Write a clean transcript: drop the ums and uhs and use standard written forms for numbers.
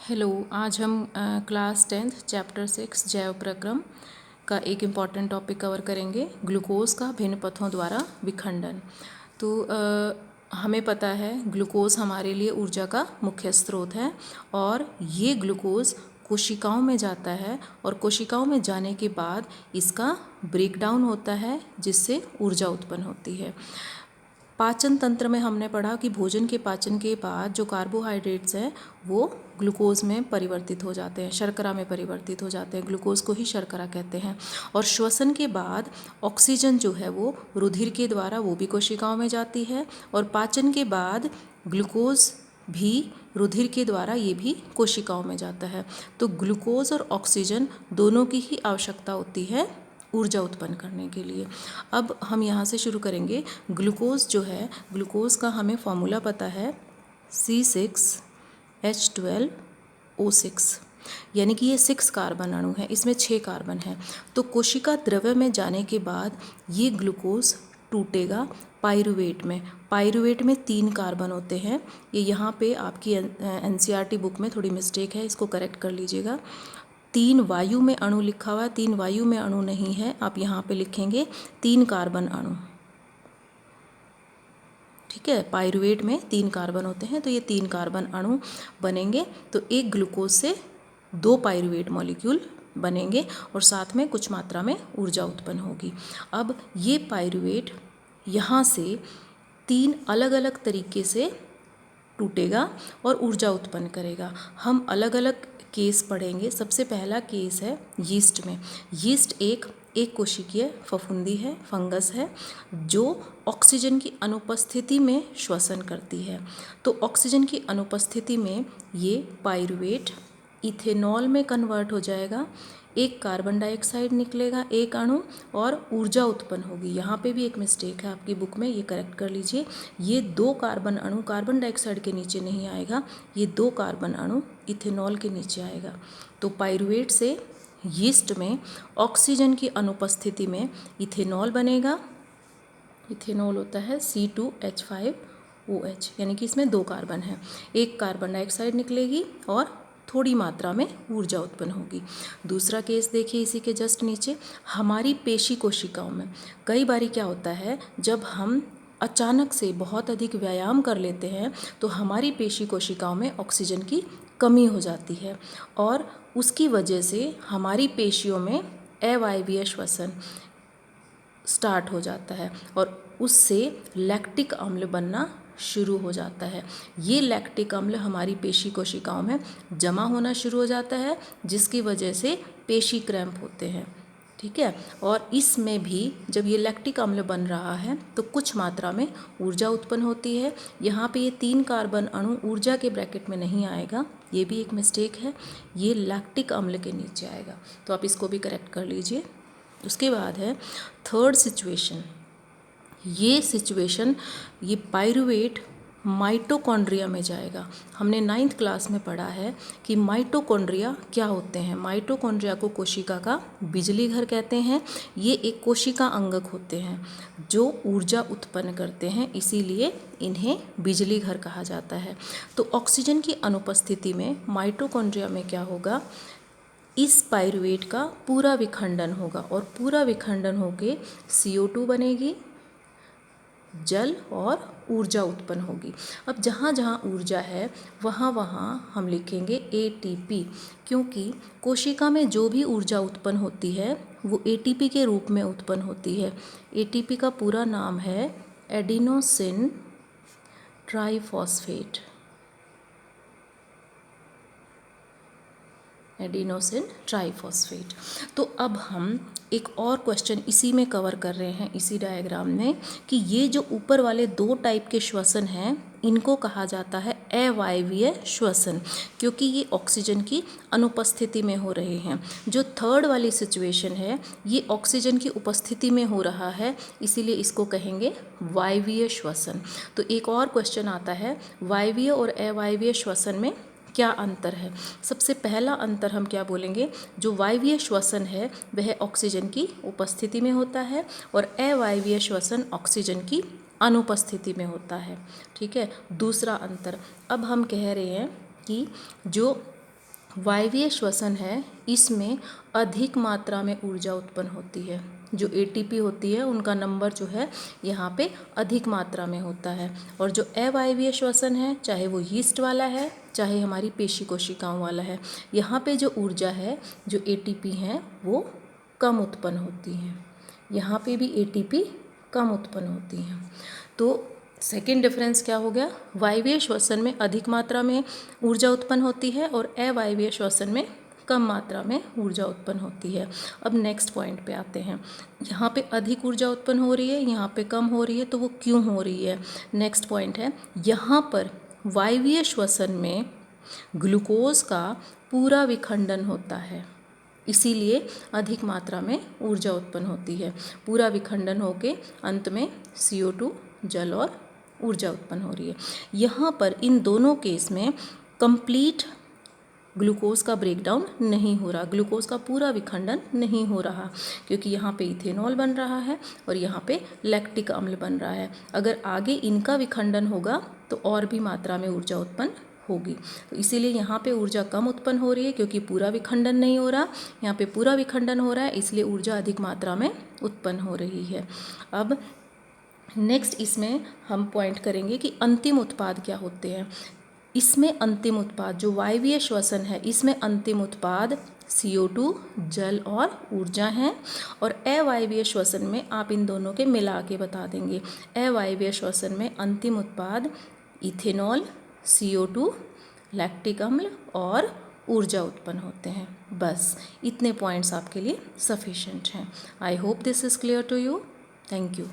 Hello. आज हम class 10th chapter 6 जैव प्रक्रम का एक इम्पॉर्टेंट टॉपिक कवर करेंगे, ग्लूकोज का भिन्न पथों द्वारा विखंडन। तो हमें पता है ग्लूकोज हमारे लिए ऊर्जा का मुख्य स्रोत है और ये ग्लूकोज कोशिकाओं में जाता है और कोशिकाओं में जाने के बाद इसका ब्रेकडाउन होता है जिससे ऊर्जा उत्पन्न होती है। पाचन तंत्र में हमने पढ़ा कि भोजन के पाचन के बाद जो कार्बोहाइड्रेट्स हैं वो ग्लूकोज में परिवर्तित हो जाते हैं, शर्करा में परिवर्तित हो जाते हैं। ग्लूकोज को ही शर्करा कहते हैं। और श्वसन के बाद ऑक्सीजन जो है वो रुधिर के द्वारा वो भी कोशिकाओं में जाती है और पाचन के बाद ग्लूकोज भी रुधिर के द्वारा ये भी कोशिकाओं में जाता है। तो ग्लूकोज और ऑक्सीजन दोनों की ही आवश्यकता होती है ऊर्जा उत्पन्न करने के लिए। अब हम यहाँ से शुरू करेंगे। ग्लूकोज जो है, ग्लूकोज का हमें फॉर्मूला पता है C6H12O6, यानी कि ये 6 कार्बन अणु है, इसमें 6 कार्बन है। तो कोशिका द्रव्य में जाने के बाद ये ग्लूकोज टूटेगा पाइरुवेट में। पाइरुवेट में 3 कार्बन होते हैं। ये यहाँ पे आपकी NCERT बुक में थोड़ी मिस्टेक है, इसको करेक्ट कर लीजिएगा। 3 वायु में अणु लिखा हुआ है, 3 वायु में अणु नहीं है, आप यहाँ पे लिखेंगे 3 कार्बन अणु। ठीक है, पाइरुवेट में 3 कार्बन होते हैं तो ये 3 कार्बन अणु बनेंगे। तो एक ग्लूकोज से 2 पाइरुवेट मॉलिक्यूल बनेंगे और साथ में कुछ मात्रा में ऊर्जा उत्पन्न होगी। अब ये पाइरुवेट यहाँ से 3 अलग अलग तरीके से टूटेगा और ऊर्जा उत्पन्न करेगा। हम अलग अलग केस पढ़ेंगे। सबसे पहला केस है यीस्ट में। यीस्ट एक कोशिकीय फफूंदी है, फंगस है, जो ऑक्सीजन की अनुपस्थिति में श्वसन करती है। तो ऑक्सीजन की अनुपस्थिति में ये पाइरुवेट इथेनॉल में कन्वर्ट हो जाएगा, एक कार्बन डाइऑक्साइड निकलेगा, एक अणु, और ऊर्जा उत्पन्न होगी। यहाँ पे भी एक मिस्टेक है आपकी बुक में, ये करेक्ट कर लीजिए। ये 2 कार्बन अणु कार्बन डाइऑक्साइड के नीचे नहीं आएगा, ये 2 कार्बन अणु इथेनॉल के नीचे आएगा। तो पाइरुवेट से यीस्ट में ऑक्सीजन की अनुपस्थिति में इथेनॉल बनेगा। इथेनॉल होता है C2H5OH, यानी कि इसमें 2 कार्बन है, एक कार्बन डाइऑक्साइड निकलेगी और थोड़ी मात्रा में ऊर्जा उत्पन्न होगी। दूसरा केस देखिए इसी के जस्ट नीचे, हमारी पेशी कोशिकाओं में कई बारी क्या होता है, जब हम अचानक से बहुत अधिक व्यायाम कर लेते हैं तो हमारी पेशी कोशिकाओं में ऑक्सीजन की कमी हो जाती है और उसकी वजह से हमारी पेशियों में अवायवीय श्वसन स्टार्ट हो जाता है और उससे लैक्टिक अम्ल बनना शुरू हो जाता है। ये लैक्टिक अम्ल हमारी पेशी कोशिकाओं में जमा होना शुरू हो जाता है, जिसकी वजह से पेशी क्रैम्प होते हैं। ठीक है, और इसमें भी जब ये लैक्टिक अम्ल बन रहा है तो कुछ मात्रा में ऊर्जा उत्पन्न होती है। यहाँ पे ये 3 कार्बन अणु ऊर्जा के ब्रैकेट में नहीं आएगा, ये भी एक मिस्टेक है, ये लैक्टिक अम्ल के नीचे आएगा। तो आप इसको भी करेक्ट कर लीजिए। उसके बाद है थर्ड सिचुएशन। ये सिचुएशन, ये पाइरुवेट माइटोकॉन्ड्रिया में जाएगा। हमने 9th क्लास में पढ़ा है कि माइटोकॉन्ड्रिया क्या होते हैं। माइटोकॉन्ड्रिया को कोशिका का बिजली घर कहते हैं। ये एक कोशिका अंगक होते हैं जो ऊर्जा उत्पन्न करते हैं, इसीलिए इन्हें बिजली घर कहा जाता है। तो ऑक्सीजन की अनुपस्थिति में माइटोकॉन्ड्रिया में क्या होगा, इस पाइरुवेट का पूरा विखंडन होगा और पूरा विखंडन होके CO2 बनेगी, जल और ऊर्जा उत्पन्न होगी। अब जहाँ जहाँ ऊर्जा है वहाँ वहाँ हम लिखेंगे ATP, क्योंकि कोशिका में जो भी ऊर्जा उत्पन्न होती है वो ATP के रूप में उत्पन्न होती है। ATP का पूरा नाम है एडिनोसिन ट्राइफॉस्फेट। Adenosine triphosphate. तो अब हम एक और क्वेश्चन इसी में कवर कर रहे हैं, इसी डायग्राम में, कि ये जो ऊपर वाले 2 टाइप के श्वसन हैं इनको कहा जाता है अवायवीय श्वसन, क्योंकि ये ऑक्सीजन की अनुपस्थिति में हो रहे हैं। जो थर्ड वाली सिचुएशन है ये ऑक्सीजन की उपस्थिति में हो रहा है, इसीलिए इसको कहेंगे वायवीय श्वसन। तो एक और क्वेश्चन आता है, वायवीय और अवायवीय श्वसन में क्या अंतर है। सबसे पहला अंतर हम क्या बोलेंगे, जो वायवीय श्वसन है वह ऑक्सीजन की उपस्थिति में होता है और अवायवीय श्वसन ऑक्सीजन की अनुपस्थिति में होता है। ठीक है, दूसरा अंतर। अब हम कह रहे हैं कि जो वायवीय श्वसन है, इसमें अधिक मात्रा में ऊर्जा उत्पन्न होती है। जो एटीपी होती है उनका नंबर जो है यहाँ पे अधिक मात्रा में होता है। और जो अवायवीय श्वसन है, चाहे वो यीस्ट वाला है चाहे हमारी पेशी कोशिकाओं वाला है, यहाँ पे जो ऊर्जा है, जो एटीपी हैं, वो कम उत्पन्न होती हैं। यहाँ पे भी एटीपी कम उत्पन्न होती हैं। तो सेकेंड डिफरेंस क्या हो गया, वायवीय श्वसन में अधिक मात्रा में ऊर्जा उत्पन्न होती है और अवायवीय श्वसन में कम मात्रा में ऊर्जा उत्पन्न होती है। अब नेक्स्ट पॉइंट पे आते हैं। यहाँ पे अधिक ऊर्जा उत्पन्न हो रही है, यहाँ पे कम हो रही है, तो वो क्यों हो रही है? नेक्स्ट पॉइंट है, यहाँ पर वायवीय श्वसन में ग्लूकोज का पूरा विखंडन होता है, इसीलिए अधिक मात्रा में ऊर्जा उत्पन्न होती है। पूरा विखंडन होके अंत में CO2 जल और ऊर्जा उत्पन्न हो रही है। यहाँ पर इन दोनों केस में कंप्लीट ग्लूकोज का ब्रेकडाउन नहीं हो रहा, ग्लूकोज का पूरा विखंडन नहीं हो रहा, क्योंकि यहाँ पे इथेनॉल बन रहा है और यहाँ पे लैक्टिक अम्ल बन रहा है। अगर आगे इनका विखंडन होगा तो और भी मात्रा में ऊर्जा उत्पन्न होगी। तो इसीलिए यहाँ पे ऊर्जा कम उत्पन्न हो रही है, क्योंकि पूरा विखंडन नहीं हो रहा। यहाँ पे पूरा विखंडन हो रहा है, इसलिए ऊर्जा अधिक मात्रा में उत्पन्न हो रही है। अब नेक्स्ट इसमें हम पॉइंट करेंगे कि अंतिम उत्पाद क्या होते हैं। इसमें अंतिम उत्पाद जो वायवीय श्वसन है, इसमें अंतिम उत्पाद CO2 जल और ऊर्जा हैं। और अवायवीय श्वसन में आप इन दोनों के मिला के बता देंगे। अवायवीय श्वसन में अंतिम उत्पाद इथेनॉल, CO2, लैक्टिक अम्ल और ऊर्जा उत्पन्न होते हैं। बस इतने पॉइंट्स आपके लिए सफिशिएंट हैं। I hope this is clear to you. Thank you.